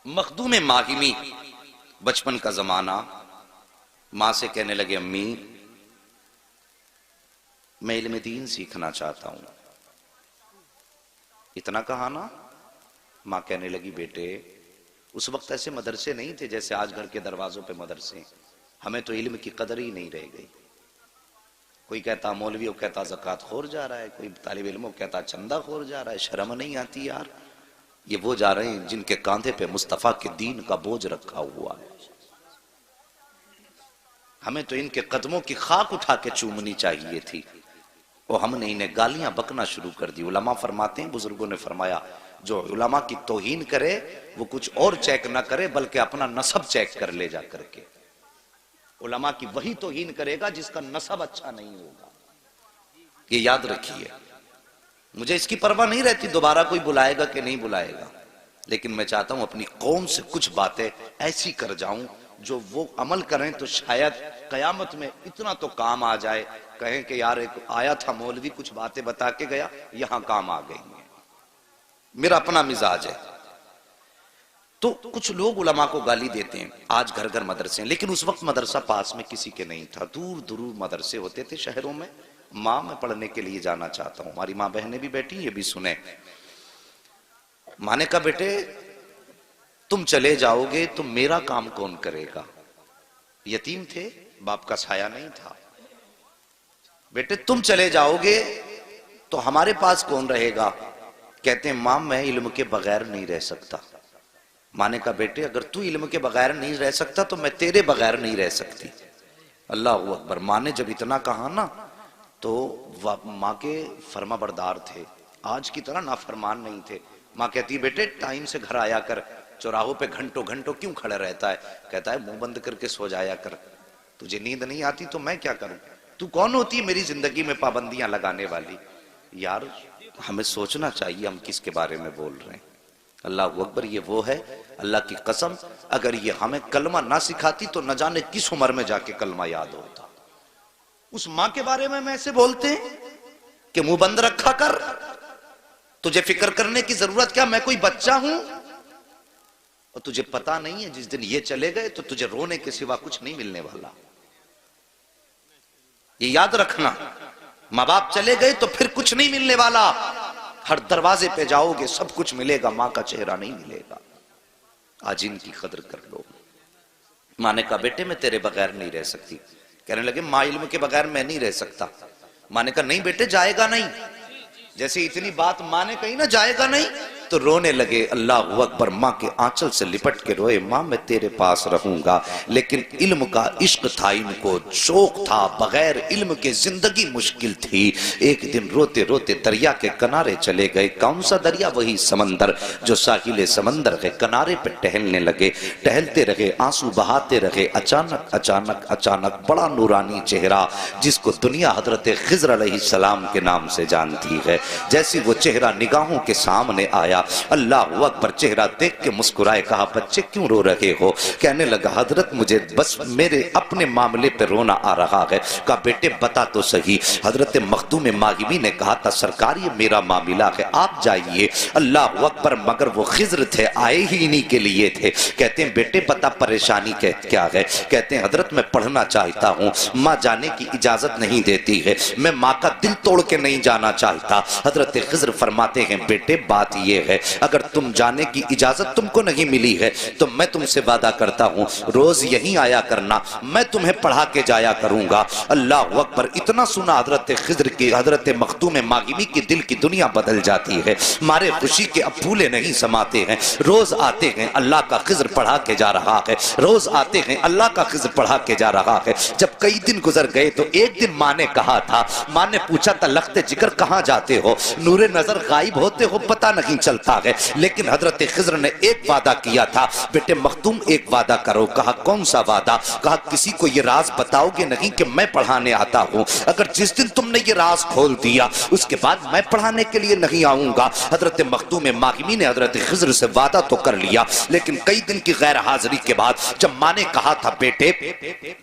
मखदूम माहिमी, बचपन का जमाना, मां से कहने लगे अम्मी मैं इल्म दीन सीखना चाहता हूं। इतना कहा ना, मां कहने लगी बेटे उस वक्त ऐसे मदरसे नहीं थे जैसे आज घर के दरवाजों पे मदरसे। हमें तो इल्म की कदर ही नहीं रह गई। कोई कहता मौलवी, वो कहता ज़कात खोर जा रहा है, कोई तालिब इल्म कहता चंदा खोर जा रहा है। शर्म नहीं आती यार? ये वो जा रहे हैं जिनके कांधे पे मुस्तफा के दीन का बोझ रखा हुआ है। हमें तो इनके कदमों की खाक उठा के चूमनी चाहिए थी, और हमने इन्हें गालियां बकना शुरू कर दी। उलमा फरमाते हैं, बुजुर्गों ने फरमाया, जो उलमा की तौहीन करे वो कुछ और चेक ना करे बल्कि अपना नसब चेक कर ले जा करके। उलमा की वही तौहीन करेगा जिसका नसब अच्छा नहीं होगा। ये याद रखिए। मुझे इसकी परवाह नहीं रहती दोबारा कोई बुलाएगा कि नहीं बुलाएगा, लेकिन मैं चाहता हूं अपनी कौम से कुछ बातें ऐसी कर जाऊं जो वो अमल करें तो शायद कयामत में इतना तो काम आ जाए, कहें कि यार एक आया था मौलवी कुछ बातें बता के गया, यहां काम आ गई है। मेरा अपना मिजाज है। तो कुछ लोग उलमा को गाली देते हैं, आज घर घर मदरसे हैं, लेकिन उस वक्त मदरसा पास में किसी के नहीं था, दूर दूर मदरसे होते थे शहरों में। माँ मैं पढ़ने के लिए जाना चाहता हूं। हमारी माँ बहनें भी बैठी, ये भी सुने। माँ ने कहा बेटे तुम चले जाओगे तो मेरा काम कौन करेगा? यतीम थे, बाप का साया नहीं था। बेटे तुम चले जाओगे तो हमारे पास कौन रहेगा? कहते हैं मां मैं इल्म के बगैर नहीं रह सकता। मां ने कहा बेटे अगर तू इल्म के बगैर नहीं रह सकता तो मैं तेरे बगैर नहीं रह सकती। अल्लाह अकबर। मां ने जब इतना कहा ना तो मां के फर्मा बरदार थे, आज की तरह नाफरमान नहीं थे। मां कहती है बेटे टाइम से घर आया कर, चौराहों पे घंटों घंटों क्यों खड़ा रहता है? कहता है मुंह बंद करके सो जाया कर, तुझे नींद नहीं आती तो मैं क्या करूं? तू कौन होती है मेरी जिंदगी में पाबंदियां लगाने वाली? यार हमें सोचना चाहिए हम किसके बारे में बोल रहे हैं। अल्लाह अकबर। ये वो है, अल्लाह की कसम अगर ये हमें कलमा ना सिखाती तो न जाने किस उम्र में जाके कलमा याद होता। उस मां के बारे में ऐसे बोलते हैं कि मुंह बंद रखा कर, तुझे फिक्र करने की जरूरत क्या, मैं कोई बच्चा हूं? और तुझे पता नहीं है जिस दिन ये चले गए तो तुझे रोने के सिवा कुछ नहीं मिलने वाला। ये याद रखना, माँ बाप चले गए तो फिर कुछ नहीं मिलने वाला। हर दरवाजे पे जाओगे सब कुछ मिलेगा, मां का चेहरा नहीं मिलेगा। आज इनकी कदर कर लो। मां ने कहा बेटे मैं तेरे बगैर नहीं रह सकती। कहने लगे मां इल्म के बगैर मैं नहीं रह सकता। मां ने कहा नहीं बेटे जाएगा नहीं। जैसे इतनी बात मां ने कही ना जाएगा नहीं, तो रोने लगे। अल्लाह अकबर। मां के आंचल से लिपट के रोए, मां मैं तेरे पास रहूंगा। लेकिन इल्म का इश्क था इनको, शौक था, बगैर इल्म के जिंदगी मुश्किल थी। एक दिन रोते रोते दरिया के किनारे चले गए। कौन सा दरिया? वही समंदर जो साहिल समंदर के किनारे पे टहलने लगे। टहलते रहे, आंसू बहाते रहे। अचानक अचानक अचानक बड़ा नूरानी चेहरा जिसको दुनिया हजरत खिज़र अलैहिस्सलाम के नाम से जानती है, जैसी वो चेहरा निगाहों के सामने आया, अल्लाह अकबर। चेहरा देख के मुस्कुराए, कहा बच्चे क्यों रो रहे हो? कहने लगा हजरत मुझे बस मेरे अपने मामले पे रोना आ रहा है। कहा बेटे बता तो सही। हजरत मखदूम माहिमी ने कहा था सरकार ये मेरा मामला है, आप जाइए। अल्लाह अकबर। मगर वो खिज़र थे, आए ही इन्हीं के लिए थे। कहते हैं बेटे बता परेशानी क्या है? कहते हैं हजरत मैं पढ़ना चाहता हूँ, माँ जाने की इजाजत नहीं देती है, मैं माँ का दिल तोड़ के नहीं जाना चाहता। हजरत खिज़र फरमाते हैं बेटे बात ये है अगर तुम जाने की इजाजत तुमको नहीं मिली है तो मैं तुमसे वादा करता हूं रोज यहीं आया करना, मैं तुम्हें पढ़ा के जाया करूंगा। अल्लाह अकबर। इतना सुना हजरत खिज़र की, हजरत मखदूम मागिमी की दिल की दुनिया बदल जाती है। मारे खुशी के अब फूले नहीं समाते हैं। रोज आते हैं, अल्लाह का खिज़र पढ़ा के जा रहा है, रोज आते हैं, अल्लाह का खिज़र पढ़ा के जा रहा है। जब कई दिन गुजर गए तो एक दिन माँ ने कहा था, माँ ने पूछा था लख्ते जिगर कहाँ जाते हो? नूरे नजर गायब होते हो, पता नहीं चलता है। लेकिन हजरत खिज़र ने एक वादा किया था, बेटे मखदूम एक वादा करो। कहा कौन सा वादा? कहा किसी को ये राज बताओगे नहीं कि मैं पढ़ाने आता हूं। अगर जिस दिन तुमने ये राज खोल दिया उसके बाद मैं पढ़ाने के लिए नहीं आऊंगा। हजरत मखदूम माहिमी ने हजरत खिज़र से वादा तो कर लिया, लेकिन कई दिन की गैर हाजिरी के बाद जब माँ ने कहा था बेटे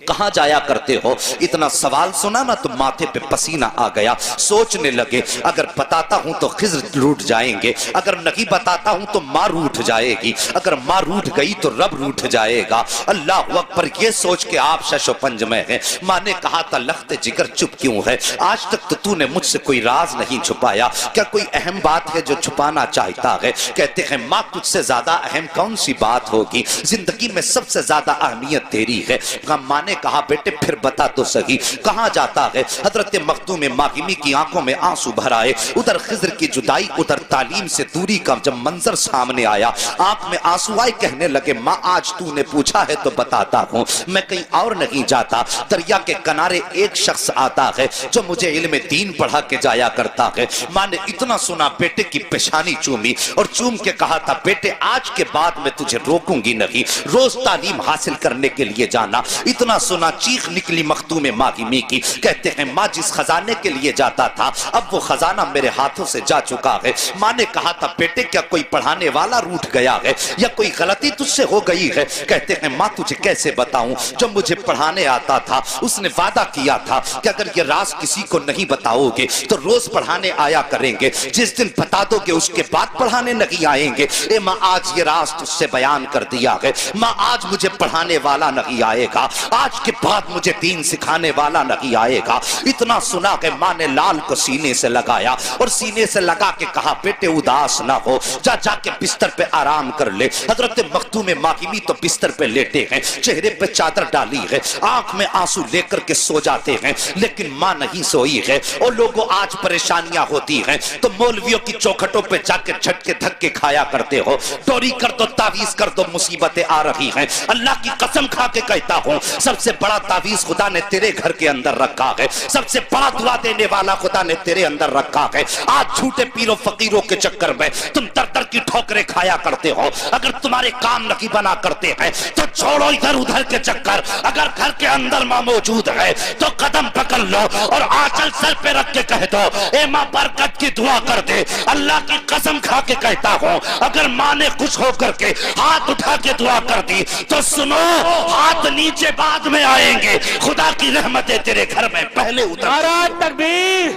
कहां जाया करते करते हो। इतना सवाल सुना ना तो माथे पे पसीना आ गया। सोचने लगे अगर बताता हूं तो खिज़्र रूठ जाएंगे, अगर नहीं बताता हूं तो मां रूठ जाएगी, अगर मां रूठ गई तो रब रूठ जाएगा। अल्लाह अकबर, ये सोच के आप शशो पंज में है। मां ने कहा था लख्ते जिगर चुप क्यों है, आज तक तो तूने मुझसे कोई राज नहीं छुपाया, क्या कोई अहम बात है जो छुपाना चाहता है? कहते हैं मां तुझसे ज्यादा अहम कौन सी बात होगी, जिंदगी में सबसे ज्यादा अहमियत तेरी है। मां ने कहा बेटे फिर बता तो सही कहां जाता है? हजरत मखदूम मागिमी की आंखों में आंसू भर आए। उधर खिज़्र की जुदाई, उधर तालीम से दूरी का जब मंजर सामने आया, आंख में आंसू आए। कहने लगे मां आज तूने पूछा है तो बताता हूं, मैं कहीं और नहीं जाता। दरिया के किनारे एक शख्स आता है जो मुझे इल्म दीन पढ़ा के जाया करता है। मां ने इतना सुना बेटे की पेशानी चूमी और चूम के कहा था बेटे आज के बाद मैं तुझे रोकूंगी नहीं, रोज तालीम हासिल करने के लिए जाना। इतना सुना चीख निकली मखदूम मागिमी की। कहते हैं मां जिस खजाने के लिए जाता था अब वो खजाना मेरे हाथों से जा चुका है। मां ने कहा था बेटे क्या कोई पढ़ाने वाला रूठ गया है या कोई गलती तुझसे हो गई है? कहते हैं मां तुझे कैसे बताऊं, जो मुझे पढ़ाने आता था उसने वादा किया था कि अगर ये राज किसी को नहीं बताओगे तो रोज पढ़ाने आया करेंगे, जिस दिन बता दोगे उसके बाद पढ़ाने नहीं आएंगे। ए मां आज ये राज तुझसे बयान कर दिया है। मां आज मुझे पढ़ाने वाला नहीं आएगा, आज के बाद मुझे दीन सिखाने वाला नहीं आएगा। इतना सुना कि मां ने लाल को सीने से लगाया और सीने से लगा के कहा बेटे उदास ना हो, जा जाके बिस्तर पे आराम कर ले। हजरत मखदूम मागिमी तो बिस्तर पे लेटे हैं, चेहरे पे चादर डाली है, आंख में आंसू लेकर के सो जाते हैं, लेकिन मां नहीं सोई है। और लोगों आज परेशानियां होती हैं तो मौलवियों की चौखटों पे जाके झटके धक्के खाया करते हो, टोरी कर दो तावीज कर दो मुसीबतें आ रही हैं। अल्लाह की कसम खा के कहता हूं सबसे बड़ा तावीज खुदा ने तेरे घर के अंदर रखा है, सबसे बड़ा दुआ देने वाला खुदा ने तेरे अंदर रखा है। आज झूठे पीरों फकीरों के चक्कर में तुम दर दर की ठोकरें खाया करते हो। अगर तुम्हारे काम नहीं बना करते हैं तो छोड़ो इधर उधर के चक्कर, अगर घर के अंदर मां मौजूद है तो कदम पकड़ लो और आंचल सर पे रख के कह दो ए मां बरकत की दुआ कर दे। अल्लाह की कसम खा के कहता हूं अगर मां ने खुश होकर के हाथ उठा के दुआ कर दी तो सुनो हाथ नीचे बाद में आएंगे, खुदा की रहमतें तेरे घर में पहले उतर। नाराए तकबीर,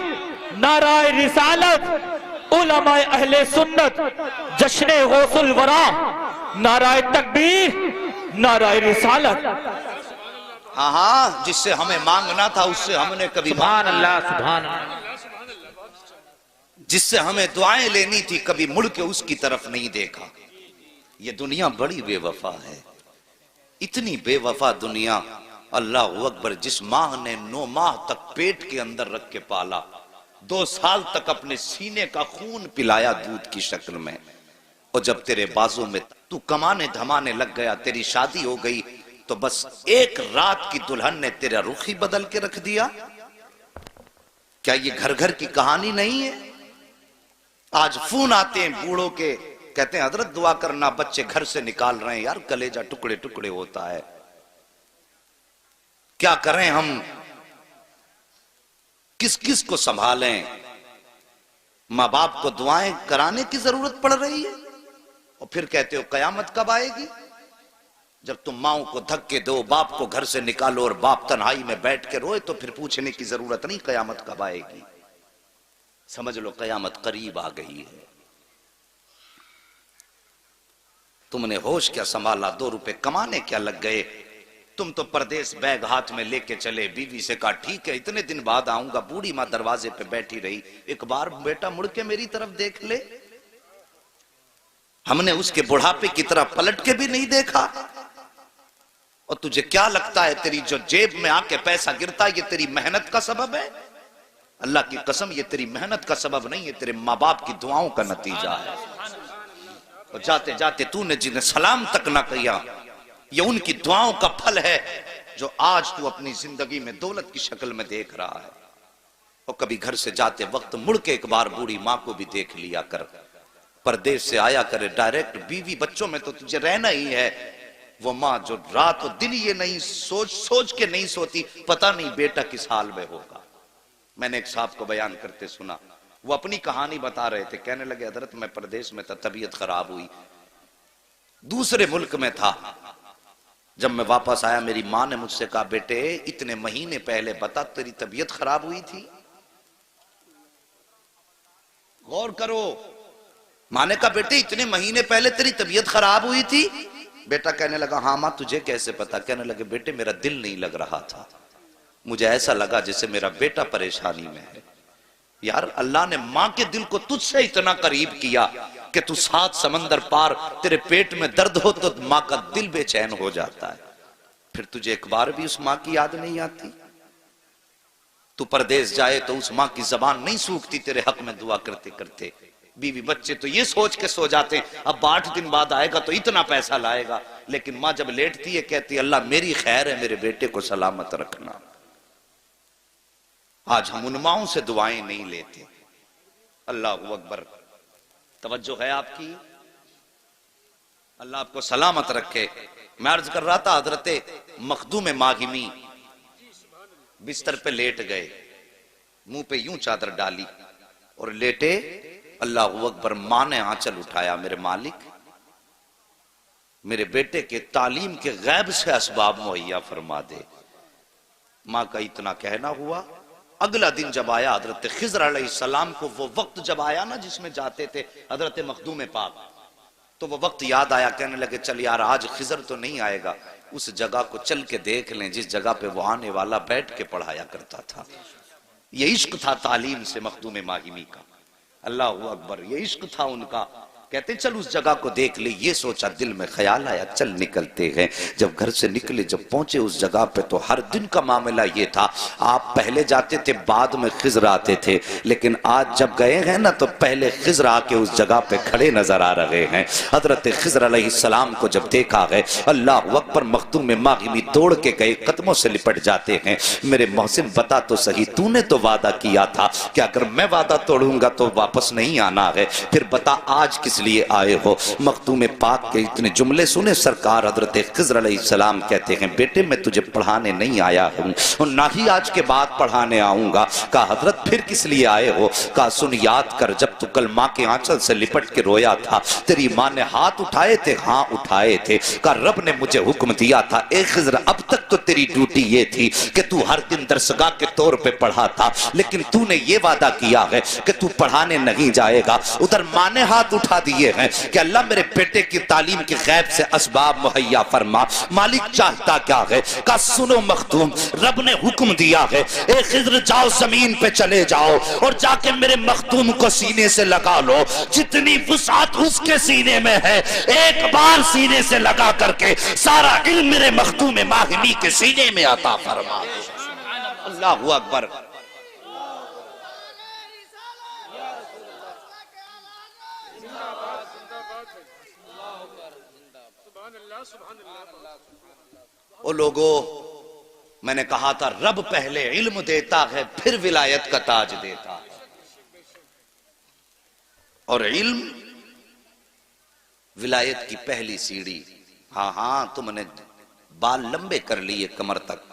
नाराए रिसालत, उलमाए अहले सुन्नत, जश्ने गौसुल वरा, नाराए तकबीर, नाराए रिसालत। हाँ हाँ, जिससे हमें मांगना था उससे हमने कभी सुभान अल्लाह, सुभान अल्लाह। जिससे हमें दुआएं लेनी थी कभी मुड़ के उसकी तरफ नहीं देखा। ये दुनिया बड़ी बेवफा है, इतनी बेवफा दुनिया। अल्लाह अकबर, जिस माँ ने 9 माह तक पेट के अंदर रख के पाला, 2 साल तक अपने सीने का खून पिलाया दूध की शक्ल में, और जब तेरे बाजू में तू कमाने धमाने लग गया, तेरी शादी हो गई, तो बस एक रात की दुल्हन ने तेरा रुख ही बदल के रख दिया। क्या ये घर घर की कहानी नहीं है? आज फोन आते हैं बूढ़ों के, कहते हैं हजरत दुआ करना बच्चे घर से निकाल रहे हैं। यार कलेजा टुकड़े टुकड़े होता है, क्या करें हम, किस किस को संभालें? मां बाप को दुआएं कराने की जरूरत पड़ रही है और फिर कहते हो कयामत कब आएगी? जब तुम माओ को धक्के दो, बाप को घर से निकालो और बाप तन्हाई में बैठ के रोए तो फिर पूछने की जरूरत नहीं कयामत कब आएगी। समझ लो कयामत करीब आ गई है। तुमने होश क्या संभाला, 2 रुपए कमाने क्या लग गए? तुम तो परदेश बैग हाथ में लेके चले, बीवी से कहा ठीक है इतने दिन बाद आऊंगा। बूढ़ी मां दरवाजे पे बैठी रही, एक बार बेटा मुड़ के मेरी तरफ देख ले। हमने उसके बुढ़ापे की तरफ पलट के भी नहीं देखा। और तुझे क्या लगता है तेरी जो जेब में आके पैसा गिरता है ये तेरी मेहनत का सबब है? अल्लाह की कसम ये तेरी मेहनत का सबब नहीं है, तेरे माँ बाप की दुआओं का नतीजा है। और जाते जाते तूने जिन्हें सलाम तक ना किया, ये उनकी दुआओं का फल है जो आज तू अपनी जिंदगी में दौलत की शक्ल में देख रहा है। और कभी घर से जाते वक्त मुड़ के एक बार बूढ़ी माँ को भी देख लिया कर। परदेश से आया करे डायरेक्ट, बीवी बच्चों में तो तुझे रहना ही है। वो माँ जो रात और दिन ये नहीं सोच सोच के नहीं सोती, पता नहीं बेटा किस हाल में होगा। मैंने एक साहब को बयान करते सुना, वो अपनी कहानी बता रहे थे। कहने लगे हजरत मैं परदेश में था, तबीयत खराब हुई, दूसरे मुल्क में था, जब मैं वापस आया मेरी मां ने मुझसे कहा, बेटे इतने महीने पहले बता तेरी तबीयत खराब हुई थी। गौर करो, मां ने कहा बेटे इतने महीने पहले तेरी तबीयत खराब हुई थी। बेटा कहने लगा, हाँ मां तुझे कैसे पता? कहने लगे, बेटे मेरा दिल नहीं लग रहा था, मुझे ऐसा लगा जैसे मेरा बेटा परेशानी में है। यार अल्लाह ने मां के दिल को तुझसे इतना करीब किया कि तू 7 समंदर पार, तेरे पेट में दर्द हो तो मां का दिल बेचैन हो जाता है। फिर तुझे एक बार भी उस मां की याद नहीं आती? तू परदेश जाए तो उस मां की जबान नहीं सूखती तेरे हक में दुआ करते करते। बीवी बच्चे तो ये सोच के सो जाते हैं अब 8 दिन बाद आएगा तो इतना पैसा लाएगा, लेकिन मां जब लेटती है कहती है अल्लाह मेरी खैर है, मेरे बेटे को सलामत रखना। आज हम उन माओं से दुआएं नहीं लेते। अल्लाह अकबर, तवज्जो है आपकी? अल्लाह आपको सलामत रखे। मैं अर्ज कर रहा था, हजरत मखदूम माहिमी बिस्तर पे लेट गए, मुंह पे यूं चादर डाली और लेटे। अल्लाह अकबर, मां ने आंचल उठाया, मेरे मालिक मेरे बेटे के तालीम के गैब से असबाब मुहैया फरमा दे। मां का इतना कहना हुआ। अगला दिन जब आया हजरत खिज़र अलैहिस्सलाम को वो वक्त जब आया ना जिसमें जाते थे हजरत मखदूम पाक, तो वो वक्त याद आया। कहने लगे चल यार आज खिज़र तो नहीं आएगा, उस जगह को चल के देख लें जिस जगह पे वो आने वाला बैठ के पढ़ाया करता था। ये इश्क था तालीम से मखदूम माहिमी का। अल्लाह अकबर, ये इश्क था उनका। कहते चल उस जगह को देख ले। ये सोचा, दिल में ख्याल आया चल निकलते हैं। जब घर से निकले, जब पहुंचे उस जगह पे तो हर दिन का मामला ये था, आप पहले जाते थे बाद में खिज़र आते थे, लेकिन आज जब गए हैं ना तो पहले खिज़र आके उस जगह पे खड़े नजर आ रहे हैं। हजरत खिज़र अलैहिस्सलाम को जब देखा है, अल्लाह अकबर, मखदूम माहिमी दौड़ के गए, कदमों से लिपट जाते हैं। मेरे मोहसिन बता तो सही, तूने तो वादा किया था कि अगर मैं वादा तोड़ूंगा तो वापस नहीं आना है, फिर बता आज किस लिए आए हो? मखदूम पाक के इतने जुमले सुने सरकार हजरत खिज़र अलैहिस्सलाम कहते हैं, बेटे मैं तुझे पढ़ाने नहीं आया हूं और ना ही आज के बाद पढ़ाने आऊंगा। कहा हजरत फिर किस लिए आए हो? कहा सुन, याद कर जब तू कल मां के आंचल से लिपट के रोया था, तेरी मां ने हाथ उठाए थे? हाँ उठाए थे। कहा रब ने मुझे हुक्म दिया था, ए खिज़र अब तक तो तेरी ड्यूटी ये थी कि तू हर दिन दरसगाह के तौर पे पढ़ाता, लेकिन तूने ये वादा किया है कि तू पढ़ाने नहीं जाएगा। उधर मां ने हाथ उठा दिए हैं कि अल्लाह मेरे बेटे की तालीम के गैब से असबाब मुहैया फरमा। मालिक चाहता क्या है? का सुनो मखदूम, रब ने हुक्म दिया है, ए खिज़र जाओ जमीन पे चले जाओ और जाके मेरे मखदूम को सीने से लगा लो। जितनी वुसात उसके सीने में है एक बार सीने से लगा करके सारा इल्म मेरे मखदूम माहिमी के सीने में अता फरमा। अल्लाहु अकबर। ओ लोगो, मैंने कहा था रब पहले इल्म देता है फिर विलायत का ताज देता है, और इल्म विलायत की पहली सीढ़ी। हाँ हाँ, तुमने बाल लंबे कर लिए कमर तक,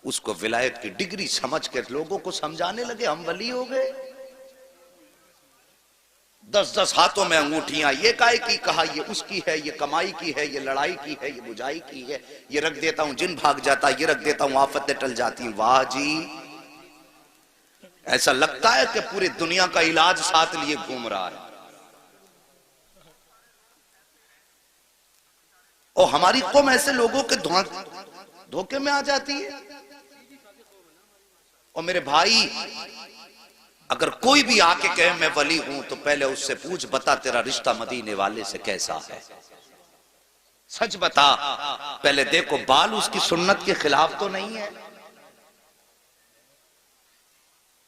उसको विलायत की डिग्री समझ के लोगों को समझाने लगे, हम वली हो गए। 10-10 हाथों में अंगूठियां, ये काय की? कहा ये उसकी है, ये कमाई की है, ये लड़ाई की है, ये बुझाई की है, ये रख देता हूं जिन भाग जाता, ये रख देता हूं आफतें टल जाती। वाह जी, ऐसा लगता है कि पूरी दुनिया का इलाज साथ लिए घूम रहा है। और हमारी कौम ऐसे लोगों के धोखे में आ जाती है। और मेरे भाई, अगर कोई भी आके कहे मैं वली हूं तो पहले उससे पूछ, बता तेरा रिश्ता मदीने वाले से कैसा है? सच बता, पहले देखो बाल उसकी सुन्नत के खिलाफ तो नहीं है,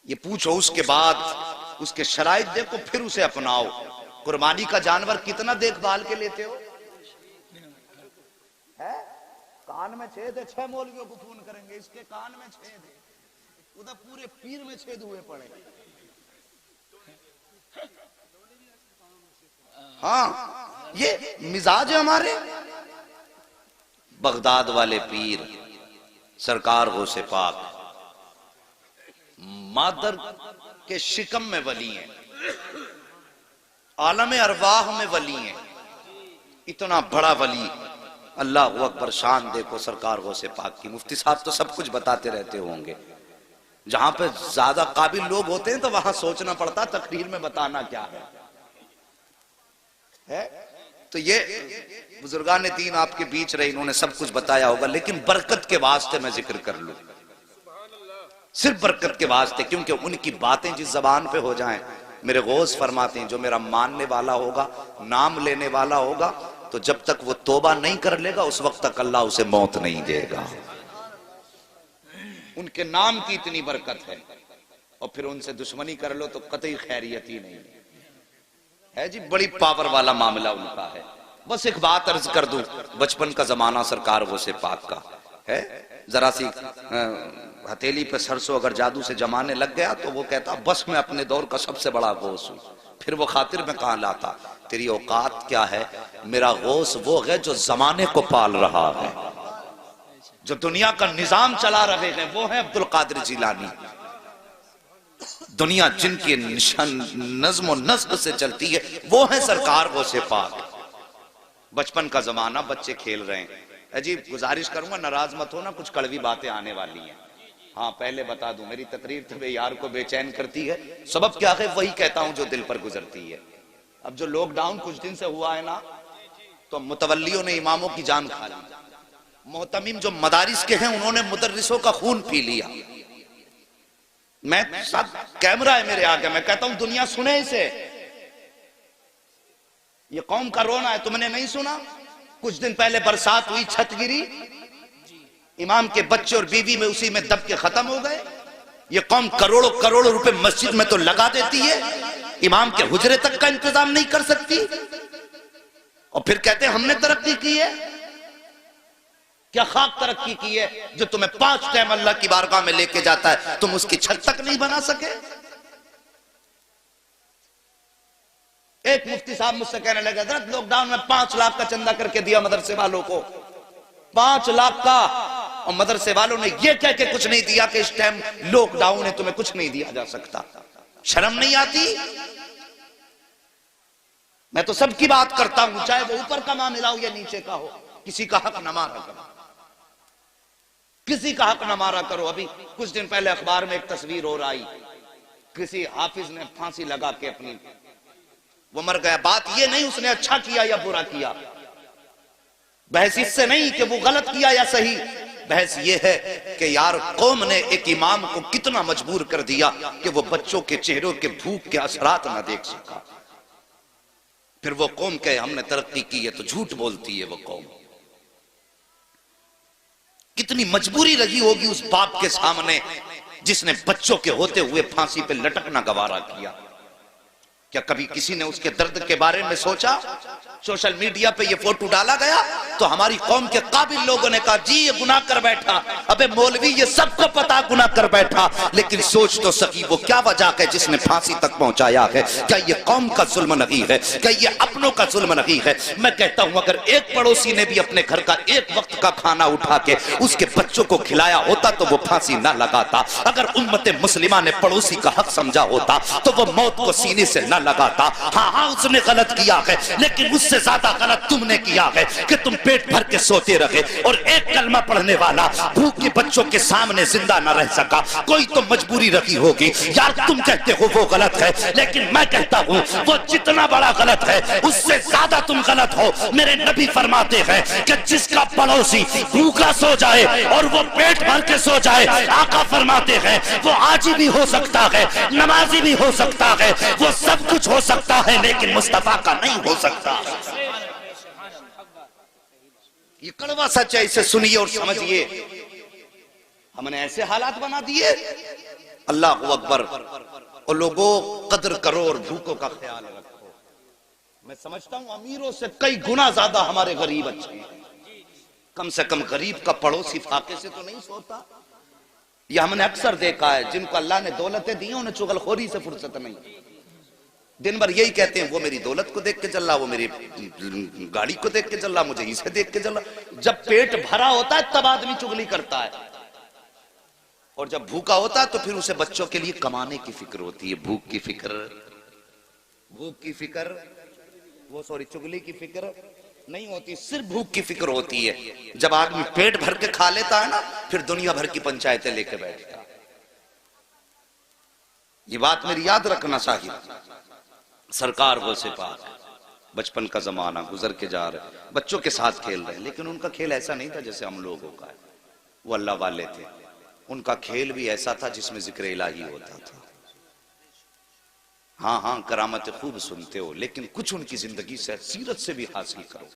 ये पूछो। उसके बाद उसके शराइत देखो, फिर उसे अपनाओ। कुर्बानी का जानवर कितना देखभाल के लेते हो? है? कान में छेद है, 6 मौलवियों को फोन करेंगे, इसके कान में छेद है, उधर पूरे पीर में छेद हुए पड़े। हाँ, ये मिजाज है हमारे। बगदाद वाले पीर सरकार गौसे पाक मादर के शिकम में वली हैं, आलम अरवाह में वली हैं। इतना बड़ा वली अल्लाह अकबर, शान देखो सरकार गौसे पाक की। मुफ्ती साहब तो सब कुछ बताते रहते होंगे। जहां पे ज्यादा काबिल लोग होते हैं तो वहां सोचना पड़ता तकरीर में बताना क्या है? तो ये बुजुर्गान दीन आपके बीच रहे, इन्होंने सब कुछ बताया होगा, लेकिन बरकत के वास्ते मैं जिक्र कर लूं, सिर्फ बरकत के वास्ते, क्योंकि उनकी बातें जिस जबान पे हो जाएं, मेरे गौस फरमाते हैं जो मेरा मानने वाला होगा, नाम लेने वाला होगा, तो जब तक वो तौबा नहीं कर लेगा उस वक्त तक अल्लाह उसे मौत नहीं देगा। उनके नाम की इतनी बरकत है, और फिर उनसे दुश्मनी कर लो तो कतई खैरियत ही नहीं है जी। बड़ी पावर वाला मामला उनका है। बस एक बात अर्ज कर दूं, बचपन का जमाना सरकार गौसे पाक का है, जरा सी हथेली पे सरसों अगर जादू से जमाने लग गया तो वो कहता बस मैं अपने दौर का सबसे बड़ा गौस हूं। फिर वो खातिर में कहां लाता, तेरी औकात क्या है, मेरा गौस वो है जो जमाने को पाल रहा है, जो दुनिया का निजाम चला रहे हैं, वो है अब्दुल कादिर जिलानी। दुनिया जिनकी नज्म और नस्क से चलती है वो है सरकार गौसे पाक। बचपन का जमाना, बच्चे खेल रहे हैं। अजीब गुजारिश करूंगा, नाराज मत होना, कुछ कड़वी बातें आने वाली हैं। हाँ पहले बता दूं, मेरी तकरीर तो यार को बेचैन करती है, सबब क्या है वही कहता हूं जो दिल पर गुजरती है। अब जो लॉकडाउन कुछ दिन से हुआ है ना, तो मुतवल्लियों ने इमामों की जान खा ली। मोहतमिम जो मदारिस के हैं उन्होंने मुदर्रिसों का खून पी लिया। मैं सब कैमरा है मेरे आगे, मैं कहता हूं दुनिया सुने इसे। ये कौम का रोना है, तुमने नहीं सुना? कुछ दिन पहले बरसात हुई, छत गिरी, इमाम के बच्चे और बीवी में उसी में दब के खत्म हो गए। ये कौम करोड़ों करोड़ों रुपए मस्जिद में तो लगा देती है, इमाम के हुजरे तक का इंतजाम नहीं कर सकती, और फिर कहते हैं हमने तरक्की की है। क्या खाक तरक्की की है जो तुम्हें 5 टाइम अल्लाह की बारगाह में लेके जाता है, तुम उसकी छत तक नहीं बना सके? एक मुफ्ती साहब मुझसे कहने लगे, लॉकडाउन में 5 लाख का चंदा करके दिया मदरसे वालों को, 5 लाख का, और मदरसे वालों ने यह कह के कुछ नहीं दिया कि इस टाइम लॉकडाउन है, तुम्हें कुछ नहीं दिया जा सकता। शर्म नहीं आती? मैं तो सबकी बात करता हूं, चाहे वो ऊपर का मामला हो या नीचे का हो, किसी का हक न मारा करो, किसी का हक न मारा करो। अभी कुछ दिन पहले अखबार में एक तस्वीर और आई, किसी हाफिज ने फांसी लगा के अपनी, वो मर गया। बात ये नहीं उसने अच्छा किया या बुरा किया, बहस इससे नहीं कि वो गलत किया या सही, बहस ये है कि यार कौम ने एक इमाम को कितना मजबूर कर दिया कि वो बच्चों के चेहरों के भूख के असरात ना देख सका। फिर वो कौम कहे हमने तरक्की की है तो झूठ बोलती है वो कौम। कितनी मजबूरी लगी होगी उस बाप के सामने जिसने बच्चों के होते हुए फांसी पे लटकना गवारा किया। क्या कभी किसी ने उसके दर्द के बारे में सोचा? सोशल मीडिया पे ये फोटो डाला गया तो हमारी कौम के काबिल लोगों ने कहा जी ये गुनाह कर बैठा। अबे मौलवी ये सबको पता गुनाह कर बैठा, लेकिन सोच तो सकी वो क्या वजह है जिसने फांसी तक पहुंचाया है? क्या ये कौम का जुल्म नहीं है? क्या ये अपनों का जुल्म नहीं है? मैं कहता हूं अगर एक पड़ोसी ने भी अपने घर का एक वक्त का खाना उठा के उसके बच्चों को खिलाया होता तो वो फांसी ना लगाता। अगर उम्मत मुस्लिमा ने पड़ोसी का हक समझा होता तो वो मौत को सीने से ना लगाता। हाँ उसने गलत किया है, लेकिन उससे ज्यादा गलत तुमने किया है कि तुम पेट भर के सोते रहे और एक कलमा पढ़ने वाला भूखे बच्चों के सामने जिंदा न रह सका। कोई तो मजबूरी रखी होगी यार। तुम कहते हो वो गलत है, लेकिन मैं कहता हूं वो जितना बड़ा गलत है उससे ज्यादा तुम गलत हो। मेरे नबी फरमाते हैं कि जिसका पड़ोसी भूखा सो जाए और वो पेट भर के सो जाए, आका फरमाते हैं वो आजी भी हो सकता है, नमाजी भी हो सकता है, वो सब कुछ हो सकता है, लेकिन मुस्तफा का नहीं हो सकता। ये कड़वा सच है, इसे सुनिए और समझिए। हमने ऐसे हालात बना दिए। अल्लाह अकबर। और लोगों कदर करो और भूखों का ख्याल रखो। मैं समझता हूं अमीरों से कई गुना ज्यादा हमारे गरीब अच्छे हैं। कम से कम गरीब का पड़ोसी फाके से तो नहीं सोता। ये हमने अक्सर देखा है, जिनको अल्लाह ने दौलतें दी उन्हें चुगलखोरी से फुर्सत नहीं। दिन भर यही कहते हैं वो मेरी दौलत को देख के चल रहा, वो मेरी गाड़ी को देख के चल रहा, मुझे इसे देख के चल रहा। जब पेट भरा होता है तब आदमी चुगली करता है, और जब भूखा होता है तो फिर उसे बच्चों के लिए कमाने की फिक्र होती है। भूख की फिक्र, वो सॉरी चुगली की फिक्र, नहीं होती, सिर्फ भूख की फिक्र होती है। जब आदमी पेट भर के खा लेता है ना, फिर दुनिया भर की पंचायतें लेके बैठता है। ये बात मेरी याद रखना चाहिए। सरकार वो से पाक, बचपन का जमाना गुजर के जा रहे, बच्चों के साथ खेल रहे, लेकिन उनका खेल ऐसा नहीं था जैसे हम लोगों का है। वो अल्लाह वाले थे, उनका खेल भी ऐसा था जिसमें जिक्र इलाही होता था। हाँ हाँ, करामतें खूब सुनते हो, लेकिन कुछ उनकी जिंदगी से, सीरत से भी हासिल करो।